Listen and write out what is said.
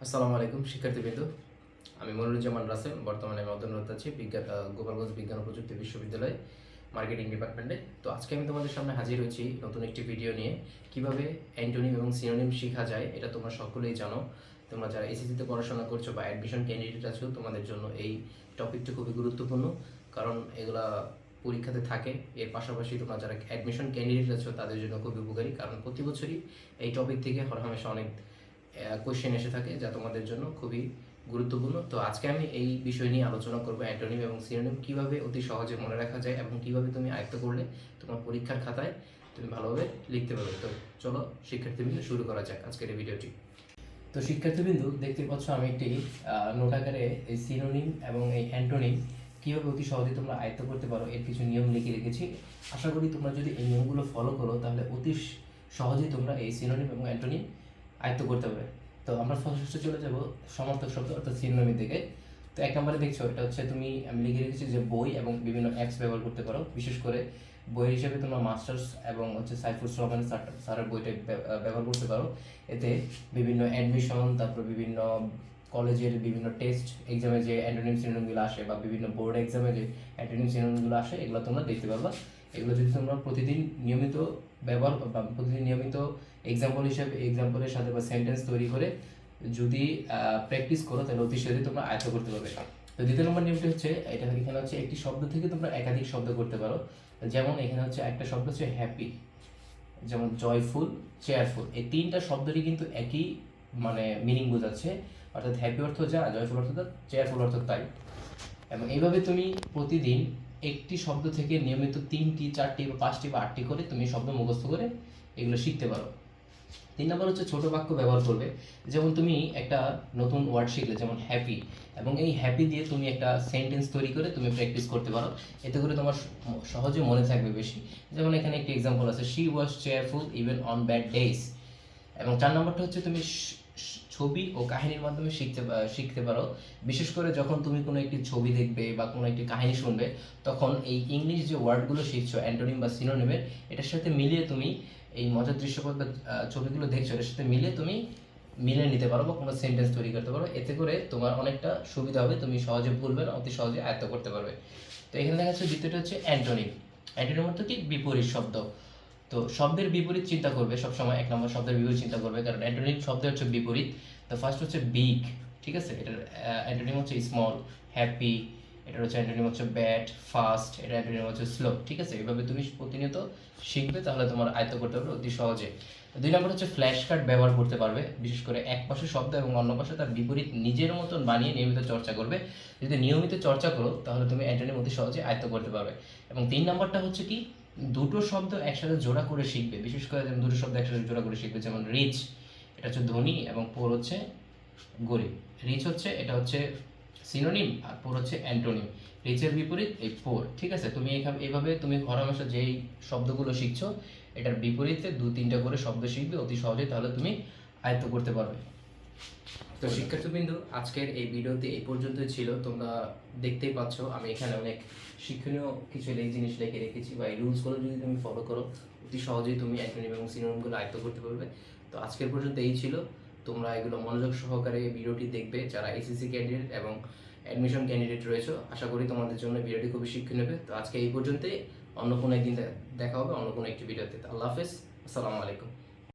আসসালামু আলাইকুম শিক্ষার্থীবৃন্দ। আমি মনিরুজ্জামান রাসেল, বর্তমানে আমি অধ্যয়নরত আছি গোপালগঞ্জ বিজ্ঞান ও প্রযুক্তি বিশ্ববিদ্যালয়ে মার্কেটিং ডিপার্টমেন্টে। তো আজকে আমি তোমাদের সামনে হাজির হয়েছি নতুন একটি ভিডিও নিয়ে। কিভাবে অ্যান্টোনিম এবং সিনোনিম শেখা যায় এটা তোমরা সকলেই জানো। তোমরা যারা এসএসসিতে পড়াশোনা করছো বা অ্যাডমিশন ক্যান্ডিডেট আছো, তোমাদের জন্য এই টপিকটা খুবই গুরুত্বপূর্ণ, কারণ এগুলা পরীক্ষাতে থাকে। এর পাশাপাশি তোমরা যারা অ্যাডমিশন ক্যান্ডিডেট আছো তাদের জন্য খুবই উপকারী, কারণ প্রতি বছরই এই টপিক থেকে হরহামেশা অনেক কোয়েশ্চেন এসে থাকে, যা তোমাদের জন্য খুবই গুরুত্বপূর্ণ। তো আজকে আমি এই বিষয় নিয়ে আলোচনা করবো, অ্যান্টোনিম এবং সিনোনিম কীভাবে অতি সহজে মনে রাখা যায় এবং কীভাবে তুমি আয়ত্ত করলে তোমার পরীক্ষার খাতায় তুমি ভালোভাবে লিখতে পারবে। তো চলো শিক্ষার্থীবৃন্দ, শুরু করা যাক আজকের এই ভিডিওটি। তো শিক্ষার্থীবৃন্দ, দেখতে পাচ্ছ আমি একটি নোট আকারে এই সিনোনিম এবং এই অ্যান্টোনিম কীভাবে অতি সহজে তোমরা আয়ত্ত করতে পারো এর কিছু নিয়ম লিখে রেখেছি। আশা করি তোমরা যদি এই নিয়মগুলো ফলো করো তাহলে অতি সহজেই তোমরা এই সিনোনিম এবং অ্যান্টোনিম আয়ত্ত করতে পারবে। তো আমরা ফার্স্টে চলে যাব সমার্থক শব্দ অর্থাৎ সিনোনিমের দিকে। তো এক নম্বরে দেখছো, এটা হচ্ছে আমি লিখে রেখেছি যে বই এবং বিভিন্ন অ্যাপস ব্যবহার করতে পারো। বিশেষ করে বই হিসেবে তোমরা মাস্টার্স এবং সাইফুর রহমান স্যারের বইটা ব্যবহার করতে পারো। এতে বিভিন্ন অ্যাডমিশন, তারপর বিভিন্ন কলেজের বিভিন্ন টেস্ট এক্সামে যে অ্যান্টোনিম সিনোনিমগুলো আসে বা বিভিন্ন বোর্ড এক্সামে যে অ্যান্টোনিম সিনোনিমগুলো আসে, এগুলো তোমরা দেখতে পারবা। এগুলো যদি তোমরা প্রতিদিন নিয়মিত ব্যবহার বা প্রতিদিন নিয়মিত এক্সাম্পলের সাথে বা সেন্টেন্স তৈরি করে যদি প্র্যাকটিস করো, তাহলে অতি সহজে তোমরা আয়ত্ত করতে পারবে। তো দ্বিতীয় নম্বর নিয়মটি হচ্ছে, এখানে হচ্ছে একটি শব্দ থেকে তোমরা একাধিক শব্দ করতে পারো। যেমন এখানে হচ্ছে একটা শব্দ হচ্ছে হ্যাপি, যেমন জয়ফুল, চেয়ারফুল, এই তিনটা শব্দটি কিন্তু একই মানে মিনিং বোঝাচ্ছে, অর্থাৎ হ্যাপি অর্থ যা, জয়ফুল অর্থ তা, চেয়ারফুল অর্থ তাই। এবং এইভাবে তুমি প্রতিদিন একটি শব্দ থেকে নিয়মিত 3টি 4টি বা 5টি বা 8টি করে তুমি শব্দ মুখস্থ করে এগুলো শিখতে পারো। 3 নম্বর হচ্ছে ছোট বাক্য ব্যবহার করবে। যেমন তুমি একটা নতুন ওয়ার্ড শিখলে, যেমন হ্যাপি, এবং এই হ্যাপি দিয়ে তুমি একটা সেন্টেন্স তৈরি করে তুমি প্র্যাকটিস করতে পারো। এতে করে তোমার সহজে মনে থাকবে বেশি। যেমন এখানে একটি এক্সাম্পল আছে, she was cheerful even on bad days. এবং 4 নম্বরটা হচ্ছে তুমি ছবি ও কাহিনীর মাধ্যমে শিখতে পারো। বিশেষ করে যখন তুমি কোনো একটি ছবি দেখবে বা কোনো একটি কাহিনী শুনবে, তখন এই ইংলিশ যে ওয়ার্ডগুলো শিখছো অ্যান্টোনিম বা সিনোনিমের, এটার সাথে মিলিয়ে তুমি এই মজার দৃশ্যপট বা ছবিগুলো দেখছো, এটার সাথে মিলিয়ে তুমি মিলিয়ে নিতে পারো বা কোনো সেন্টেন্স তৈরি করতে পারো। এতে করে তোমার অনেকটা সুবিধা হবে, তুমি সহজে ভুলবে না, অতি সহজে আয়ত্ত করতে পারবে। তো এখানে দেখা যাচ্ছে দ্বিতীয়টা হচ্ছে অ্যান্টোনিম। অ্যান্টোনিম অর্থ কি? বিপরীত শব্দ। তো শব্দের বিপরীত চিন্তা করবে সবসময়, 1 নম্বর শব্দের বিপরীত চিন্তা করবে, কারণ অ্যান্টোনিম শব্দ হচ্ছে বিপরীত। তো ফার্স্ট হচ্ছে বিগ, ঠিক আছে, এটার অ্যান্টোনিম হচ্ছে স্মল। হ্যাপি, এটার হচ্ছে অ্যান্টোনিম হচ্ছে ব্যাড। ফাস্ট, এটা অ্যান্টোনিম হচ্ছে স্লো। ঠিক আছে, এইভাবে তুমি প্রতিনিয়ত শিখবে, তাহলে তোমার আয়ত্ত করতে পারবে অতি সহজে। 2 নম্বর হচ্ছে ফ্ল্যাশ কার্ড ব্যবহার করতে পারবে। বিশেষ করে এক পাশে শব্দ এবং অন্য পাশে তার বিপরীত নিজের মতন বানিয়ে নিয়মিত চর্চা করবে। যদি নিয়মিত চর্চা করো তাহলে তুমি অ্যান্টোনিম অতি সহজে আয়ত্ত করতে পারবে। এবং 3 নম্বরটা হচ্ছে কি, দুটো শব্দ একসাথে জোড়া করে শিখবে। বিশেষ করে যেমন দুটো শব্দ একসাথে জোড়া করে শিখবে, যেমন রিচ, এটা হচ্ছে ধনী, এবং পোর হচ্ছে গরিব। রিচ হচ্ছে, এটা হচ্ছে সিনোনিম, আর পোর হচ্ছে অ্যান্টোনিম। রিচের বিপরীত এই পোর। ঠিক আছে, তুমি এইভাবে তুমি হরহামেশা যেই শব্দগুলো শিখছো, এটার বিপরীতে 2-3টা করে শব্দ শিখবে অতি সহজে, তাহলে তুমি আয়ত্ত করতে পারবে। তো শিক্ষার্থীবৃন্দ, আজকের এই ভিডিওতে এই পর্যন্তই ছিল। তোমরা দেখতেই পাচ্ছ আমি এখানে অনেক শিক্ষণীয় কিছু জিনিস লিখে রেখেছি, বা এই রুলসগুলো যদি তুমি ফলো করো, অতি সহজেই তুমি অ্যান্টোনিম এবং সিনোনিমগুলো আয়ত্ত করতে পারবে। তো আজকের পর্যন্ত এই ছিল। তোমরা এগুলো মনোযোগ সহকারে ভিডিওটি দেখবে যারা এসএসসি ক্যান্ডিডেট এবং অ্যাডমিশন ক্যান্ডিডেট রয়েছে। আশা করি তোমাদের জন্য ভিডিওটি খুবই শিক্ষণীয় হবে। তো আজকে এই পর্যন্তই। অন্য কোনো একদিন দেখা হবে অন্য কোনো একটি ভিডিওতে। আল্লাহ হাফেজ, আসসালামু আলাইকুম।